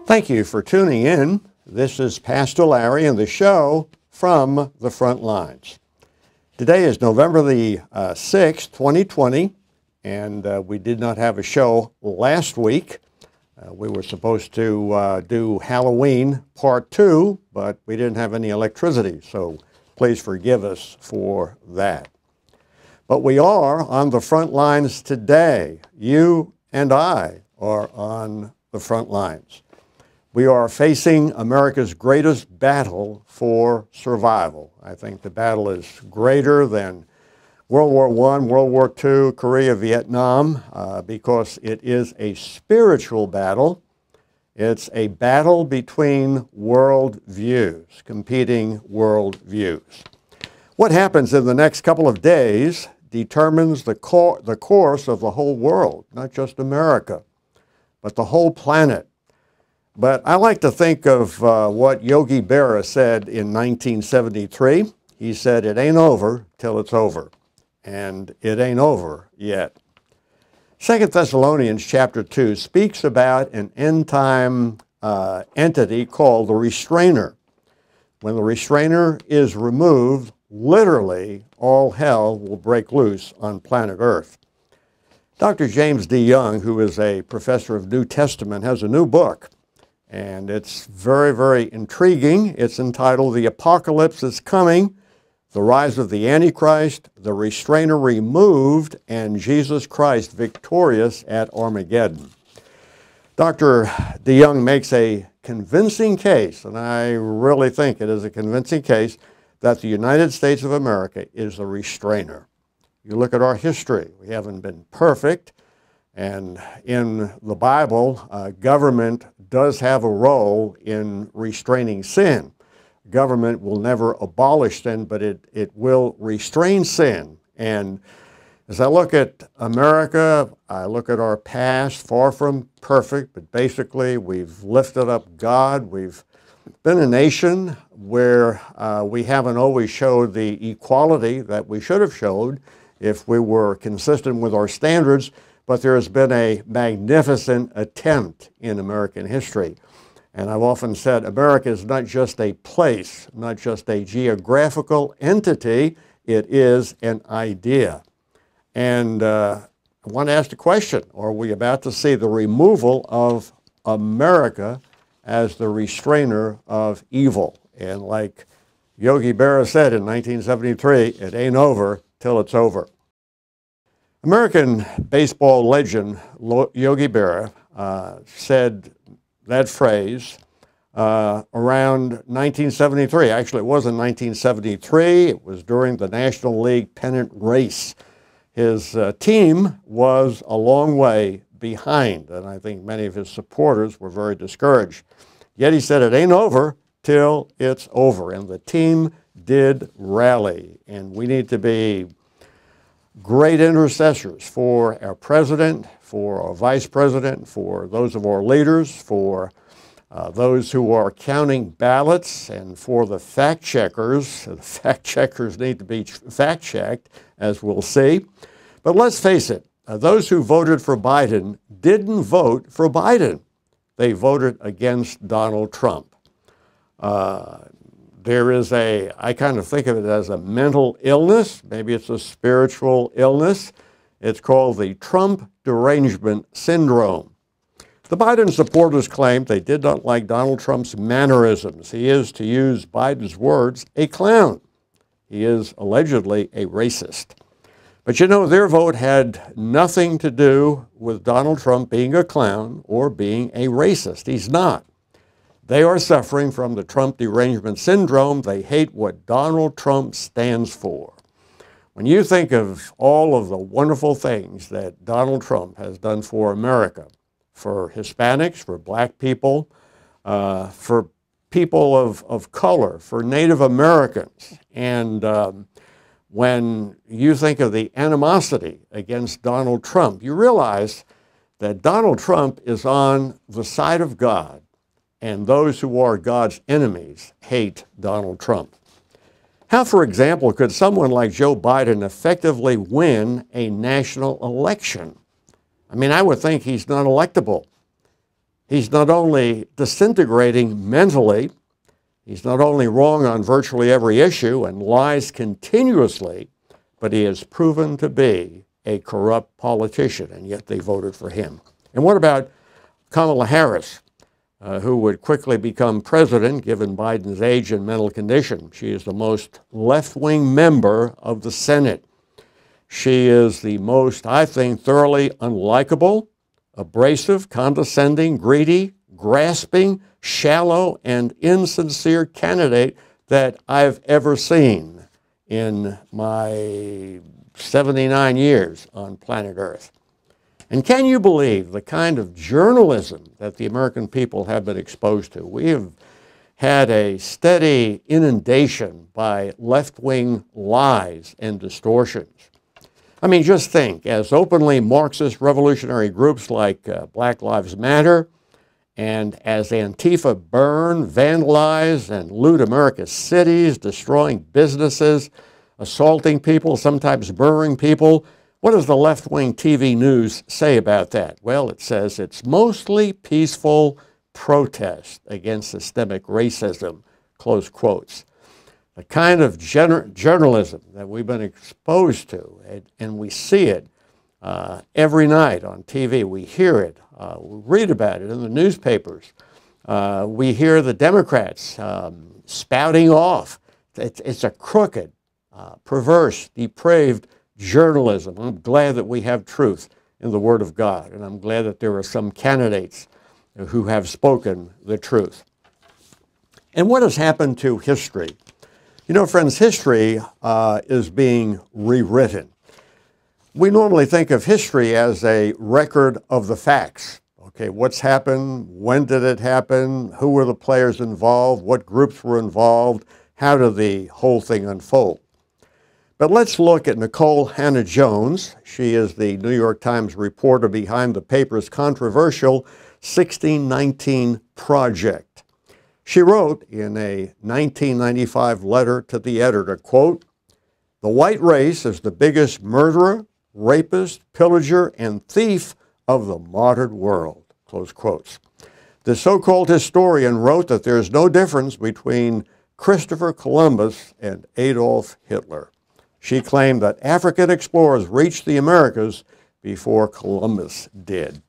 Thank you for tuning in. This is Pastor Larry and the show From the Front Lines. Today is November the 6th, 2020, and we did not have a show last week. We were supposed to do Halloween Part 2, but we didn't have any electricity, so please forgive us for that. But we are on the front lines today. You and I are on the front lines. We are facing America's greatest battle for survival. I think the battle is greater than World War I, World War II, Korea, Vietnam, because it is a spiritual battle. It's a battle between world views, competing world views. What happens in the next couple of days determines the course of the whole world, not just America, but the whole planet. But I like to think of what Yogi Berra said in 1973. He said, "It ain't over till it's over." And it ain't over yet. 2 Thessalonians chapter 2 speaks about an end-time entity called the restrainer. When the restrainer is removed, literally all hell will break loose on planet Earth. Dr. James D. Young, who is a professor of New Testament, has a new book. And it's very, very intriguing. It's entitled The Apocalypse is Coming, The Rise of the Antichrist, The Restrainer Removed, and Jesus Christ Victorious at Armageddon. Dr. DeYoung makes a convincing case, and I really think it is a convincing case, that the United States of America is the restrainer. You look at our history. We haven't been perfect. And in the Bible, government does have a role in restraining sin. Government will never abolish sin, but it will restrain sin. And as I look at America, I look at our past, far from perfect, but basically we've lifted up God. We've been a nation where we haven't always showed the equality that we should have showed if we were consistent with our standards. But there has been a magnificent attempt in American history. And I've often said America is not just a place, not just a geographical entity, it is an idea. And I want to ask the question, are we about to see the removal of America as the restrainer of evil? And like Yogi Berra said in 1973, it ain't over till it's over. American baseball legend Yogi Berra said that phrase around 1973. Actually, it wasn't 1973. It was during the National League pennant race. His team was a long way behind, and I think many of his supporters were very discouraged. Yet he said, it ain't over till it's over, and the team did rally, and we need to be great intercessors for our president, for our vice president, for those of our leaders, for those who are counting ballots, and for the fact checkers. The fact checkers need to be fact checked, as we'll see. But let's face it, those who voted for Biden didn't vote for Biden. They voted against Donald Trump. There is I kind of think of it as a mental illness. Maybe it's a spiritual illness. It's called the Trump derangement syndrome. The Biden supporters claimed they did not like Donald Trump's mannerisms. He is, to use Biden's words, a clown. He is allegedly a racist. But you know, their vote had nothing to do with Donald Trump being a clown or being a racist. He's not. They are suffering from the Trump derangement syndrome. They hate what Donald Trump stands for. When you think of all of the wonderful things that Donald Trump has done for America, for Hispanics, for black people, for people of color, for Native Americans, and when you think of the animosity against Donald Trump, you realize that Donald Trump is on the side of God. And those who are God's enemies hate Donald Trump. How, for example, could someone like Joe Biden effectively win a national election? I mean, I would think he's not electable. He's not only disintegrating mentally, he's not only wrong on virtually every issue and lies continuously, but he has proven to be a corrupt politician, and yet they voted for him. And what about Kamala Harris, who would quickly become president given Biden's age and mental condition? She is the most left-wing member of the Senate. She is the most, I think, thoroughly unlikable, abrasive, condescending, greedy, grasping, shallow, and insincere candidate that I've ever seen in my 79 years on planet Earth. And can you believe the kind of journalism that the American people have been exposed to? We have had a steady inundation by left-wing lies and distortions. I mean, just think, as openly Marxist revolutionary groups like Black Lives Matter and as Antifa burn, vandalize, and loot America's cities, destroying businesses, assaulting people, sometimes murdering people, what does the left-wing TV news say about that? Well, it says it's mostly peaceful protest against systemic racism, close quotes. The kind of journalism that we've been exposed to, and we see it every night on TV. We hear it. We read about it in the newspapers. We hear the Democrats spouting off. It's a crooked, perverse, depraved journalism. I'm glad that we have truth in the Word of God, and I'm glad that there are some candidates who have spoken the truth. And what has happened to history? You know, friends, history is being rewritten. We normally think of history as a record of the facts. Okay, what's happened? When did it happen? Who were the players involved? What groups were involved? How did the whole thing unfold? But let's look at Nikole Hannah-Jones. She is the New York Times reporter behind the paper's controversial 1619 Project. She wrote in a 1995 letter to the editor, quote, "The white race is the biggest murderer, rapist, pillager, and thief of the modern world," close quotes. The so-called historian wrote that there is no difference between Christopher Columbus and Adolf Hitler. She claimed that African explorers reached the Americas before Columbus did.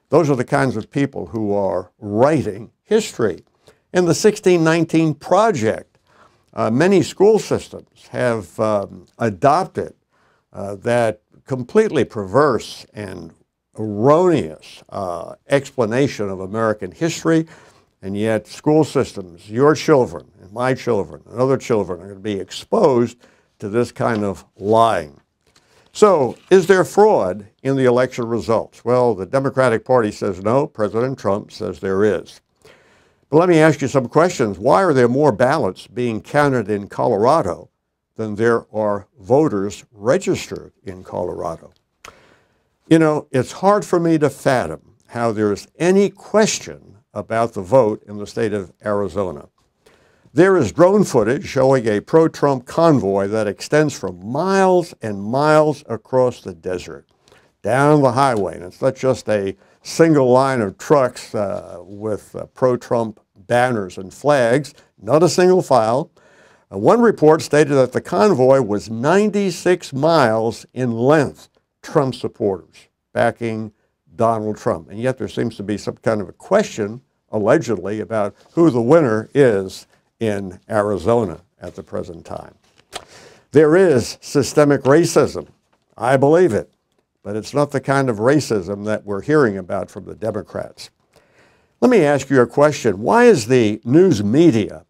Those are the kinds of people who are writing history. In the 1619 Project, many school systems have adopted that completely perverse and erroneous explanation of American history, and yet school systems, your children and my children and other children are going to be exposed to this kind of lying. So, is there fraud in the election results? Well, the Democratic Party says no. President Trump says there is. But let me ask you some questions. Why are there more ballots being counted in Colorado than there are voters registered in Colorado? You know, it's hard for me to fathom how there is any question about the vote in the state of Arizona. There is drone footage showing a pro-Trump convoy that extends for miles and miles across the desert, down the highway. And it's not just a single line of trucks with pro-Trump banners and flags, not a single file. One report stated that the convoy was 96 miles in length, Trump supporters backing Donald Trump. And yet there seems to be some kind of a question, allegedly, about who the winner is in Arizona at the present time. There is systemic racism. I believe it. But it's not the kind of racism that we're hearing about from the Democrats. Let me ask you a question. Why is the news media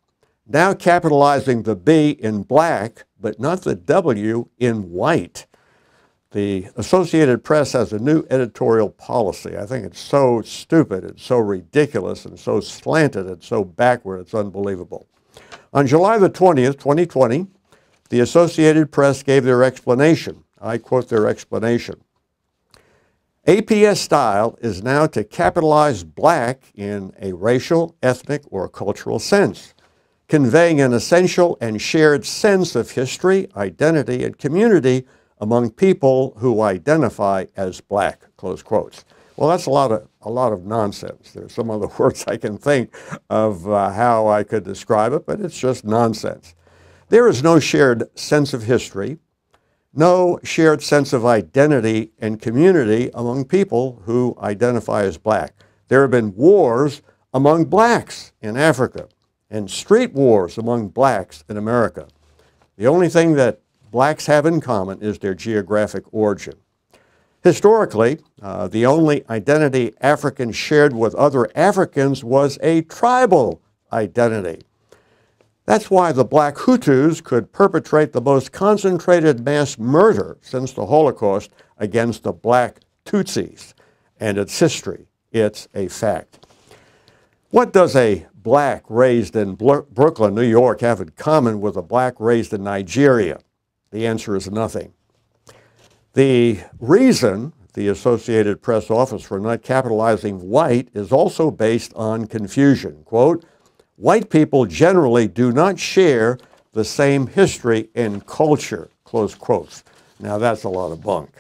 now capitalizing the B in black, but not the W in white? The Associated Press has a new editorial policy. I think it's so stupid, it's so ridiculous, and so slanted, and so backward, it's unbelievable. On July the 20th, 2020, the Associated Press gave their explanation. I quote their explanation. APS style is now to capitalize black in a racial, ethnic, or cultural sense, conveying an essential and shared sense of history, identity, and community among people who identify as black, close quotes. Well, that's a lot of nonsense. There's some other words I can think of how I could describe it, but it's just nonsense. There is no shared sense of history, no shared sense of identity and community among people who identify as black. There have been wars among blacks in Africa and street wars among blacks in America. The only thing that blacks have in common is their geographic origin. Historically, the only identity Africans shared with other Africans was a tribal identity. That's why the black Hutus could perpetrate the most concentrated mass murder since the Holocaust against the black Tutsis. And it's history. It's a fact. What does a black raised in Brooklyn, New York, have in common with a black raised in Nigeria? The answer is nothing. The reason the Associated Press office for not capitalizing white is also based on confusion. Quote, white people generally do not share the same history and culture, close quotes. Now that's a lot of bunk.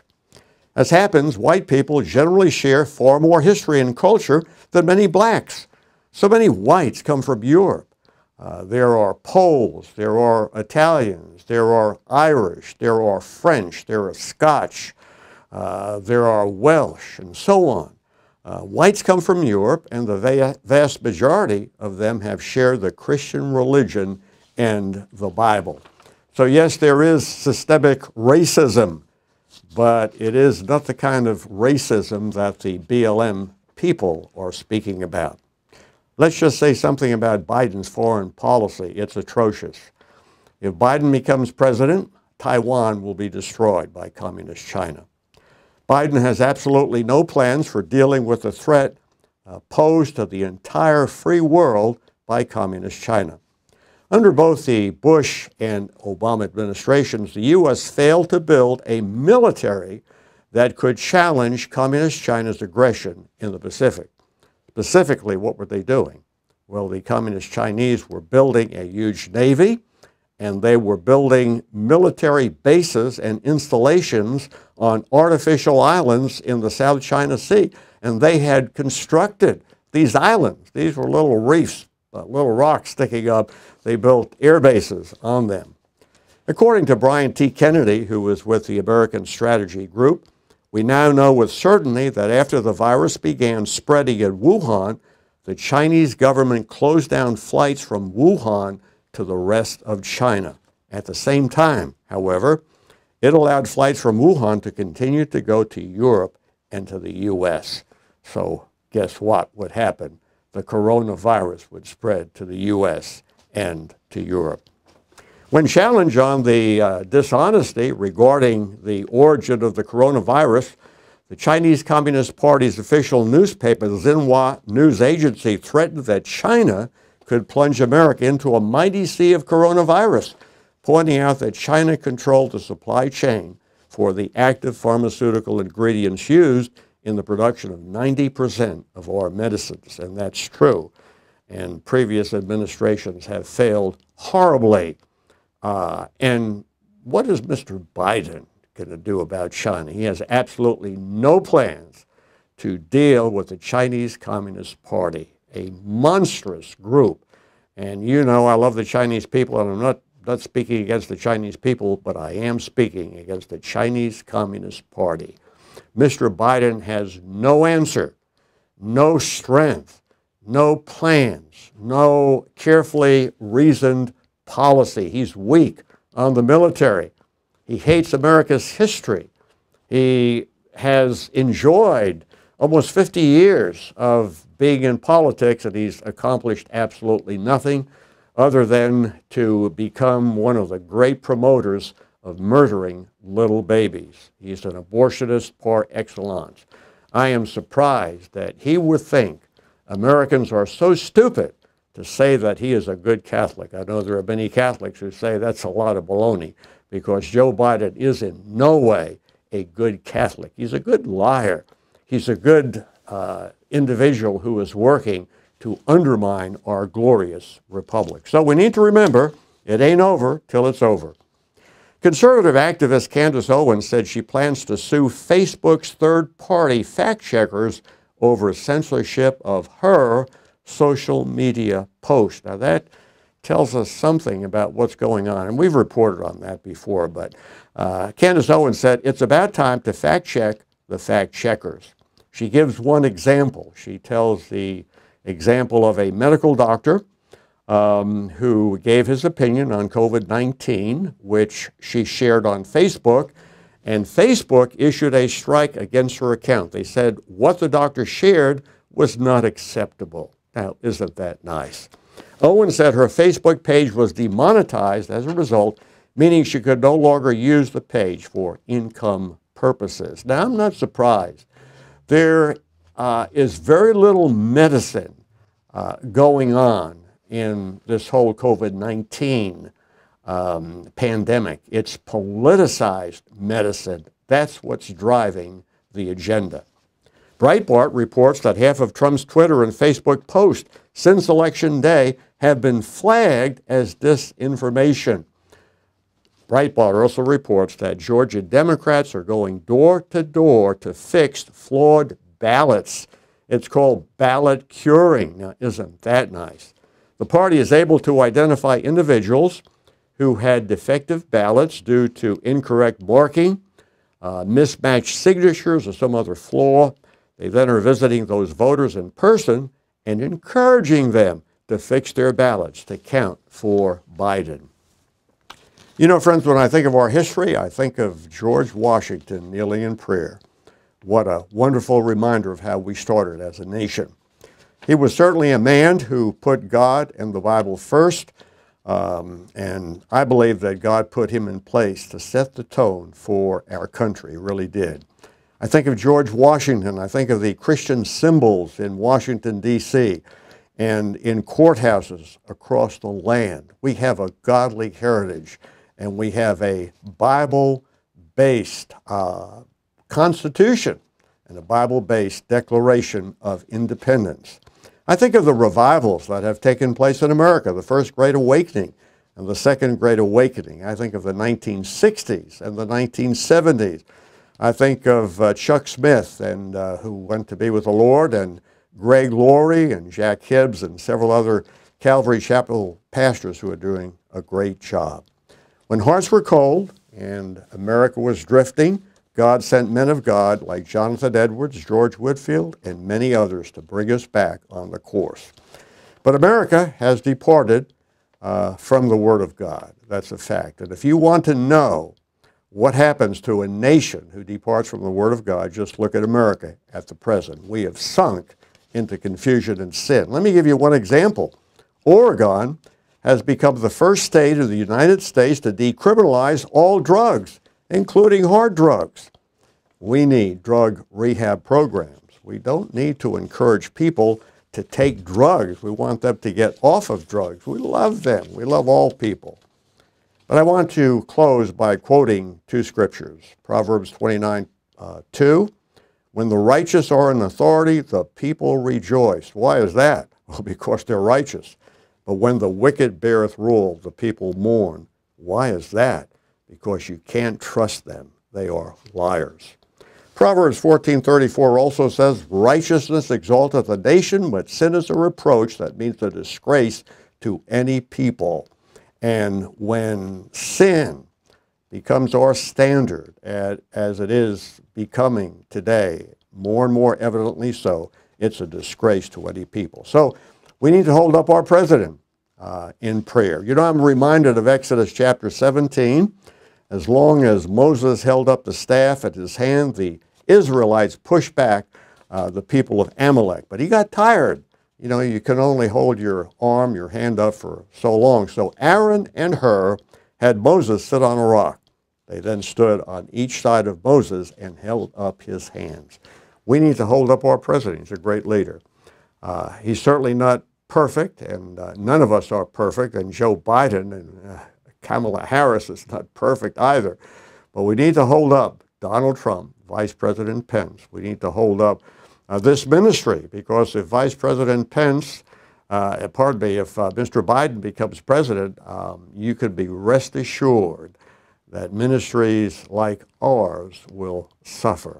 As happens, white people generally share far more history and culture than many blacks. So many whites come from Europe. There are Poles, there are Italians, there are Irish, there are French, there are Scotch, there are Welsh, and so on. Whites come from Europe, and the vast majority of them have shared the Christian religion and the Bible. So yes, there is systemic racism, but it is not the kind of racism that the BLM people are speaking about. Let's just say something about Biden's foreign policy. It's atrocious. If Biden becomes president, Taiwan will be destroyed by communist China. Biden has absolutely no plans for dealing with the threat posed to the entire free world by communist China. Under both the Bush and Obama administrations, the U.S. failed to build a military that could challenge communist China's aggression in the Pacific. Specifically, what were they doing? Well, the communist Chinese were building a huge navy, and they were building military bases and installations on artificial islands in the South China Sea. And they had constructed these islands. These were little reefs, little rocks sticking up. They built air bases on them. According to Brian T. Kennedy, who was with the American Strategy Group, we now know with certainty that after the virus began spreading in Wuhan, the Chinese government closed down flights from Wuhan to the rest of China. At the same time, however, it allowed flights from Wuhan to continue to go to Europe and to the U.S. So guess what would happen? The coronavirus would spread to the U.S. and to Europe. When challenged on the dishonesty regarding the origin of the coronavirus, the Chinese Communist Party's official newspaper, the Xinhua News Agency, threatened that China could plunge America into a mighty sea of coronavirus, pointing out that China controlled the supply chain for the active pharmaceutical ingredients used in the production of 90% of our medicines. And that's true. And previous administrations have failed horribly. And what is Mr. Biden going to do about China? He has absolutely no plans to deal with the Chinese Communist Party, a monstrous group. And you know I love the Chinese people, and I'm not speaking against the Chinese people, but I am speaking against the Chinese Communist Party. Mr. Biden has no answer, no strength, no plans, no carefully reasoned policy. He's weak on the military. He hates America's history. He has enjoyed almost 50 years of being in politics, and he's accomplished absolutely nothing other than to become one of the great promoters of murdering little babies. He's an abortionist par excellence. I am surprised that he would think Americans are so stupid to say that he is a good Catholic. I know there are many Catholics who say that's a lot of baloney, because Joe Biden is in no way a good Catholic. He's a good liar. He's a good individual who is working to undermine our glorious republic. So we need to remember, it ain't over till it's over. Conservative activist Candace Owens said she plans to sue Facebook's third-party fact-checkers over censorship of her social media posts. Now that tells us something about what's going on, and we've reported on that before, but Candace Owens said it's about time to fact-check the fact-checkers. She gives one example. She tells the example of a medical doctor who gave his opinion on COVID-19, which she shared on Facebook, and Facebook issued a strike against her account. They said what the doctor shared was not acceptable. Now, isn't that nice? Owens said her Facebook page was demonetized as a result, meaning she could no longer use the page for income purposes. Now, I'm not surprised. There is very little medicine going on in this whole COVID-19 pandemic. It's politicized medicine. That's what's driving the agenda. Breitbart reports that half of Trump's Twitter and Facebook posts since Election Day have been flagged as disinformation. Breitbart also reports that Georgia Democrats are going door to door to fix flawed ballots. It's called ballot curing. Now, isn't that nice? The party is able to identify individuals who had defective ballots due to incorrect marking, mismatched signatures, or some other flaw. They then are visiting those voters in person and encouraging them to fix their ballots to count for Biden. You know, friends, when I think of our history, I think of George Washington kneeling in prayer. What a wonderful reminder of how we started as a nation. He was certainly a man who put God and the Bible first, and I believe that God put him in place to set the tone for our country. He really did. I think of George Washington. I think of the Christian symbols in Washington, D.C., and in courthouses across the land. We have a godly heritage, and we have a Bible-based Constitution and a Bible-based Declaration of Independence. I think of the revivals that have taken place in America, the First Great Awakening and the Second Great Awakening. I think of the 1960s and the 1970s. I think of Chuck Smith, and who went to be with the Lord, and Greg Laurie and Jack Hibbs and several other Calvary Chapel pastors who are doing a great job. When hearts were cold and America was drifting, God sent men of God like Jonathan Edwards, George Whitefield, and many others to bring us back on the course. But America has departed from the Word of God. That's a fact. And if you want to know what happens to a nation who departs from the Word of God, just look at America at the present. We have sunk into confusion and sin. Let me give you one example. Oregon has become the first state of the United States to decriminalize all drugs, including hard drugs. We need drug rehab programs. We don't need to encourage people to take drugs. We want them to get off of drugs. We love them. We love all people. But I want to close by quoting two scriptures. Proverbs 29:2. When the righteous are in authority, the people rejoice. Why is that? Well, because they're righteous. But when the wicked beareth rule, the people mourn. Why is that? Because you can't trust them. They are liars. Proverbs 14:34 also says, righteousness exalteth a nation, but sin is a reproach. That means a disgrace to any people. And when sin becomes our standard, as it is becoming today, more and more evidently so, it's a disgrace to any people. So we need to hold up our president in prayer. You know, I'm reminded of Exodus chapter 17. As long as Moses held up the staff at his hand, the Israelites pushed back the people of Amalek. But he got tired. You know, you can only hold your arm, your hand up for so long. So Aaron and Hur had Moses sit on a rock. They then stood on each side of Moses and held up his hands. We need to hold up our president. He's a great leader. He's certainly not perfect, and none of us are perfect, and Joe Biden and Kamala Harris is not perfect either. But we need to hold up Donald Trump, Vice President Pence. We need to hold up this ministry, because if Vice President Pence, if Mr. Biden becomes president, you could be rest assured that ministries like ours will suffer.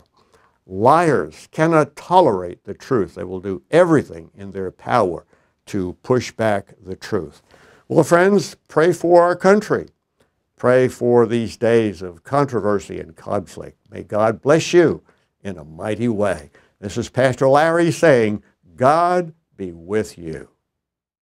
Liars cannot tolerate the truth. They will do everything in their power to push back the truth. Well, friends, pray for our country. Pray for these days of controversy and conflict. May God bless you in a mighty way. This is Pastor Larry saying, God be with you.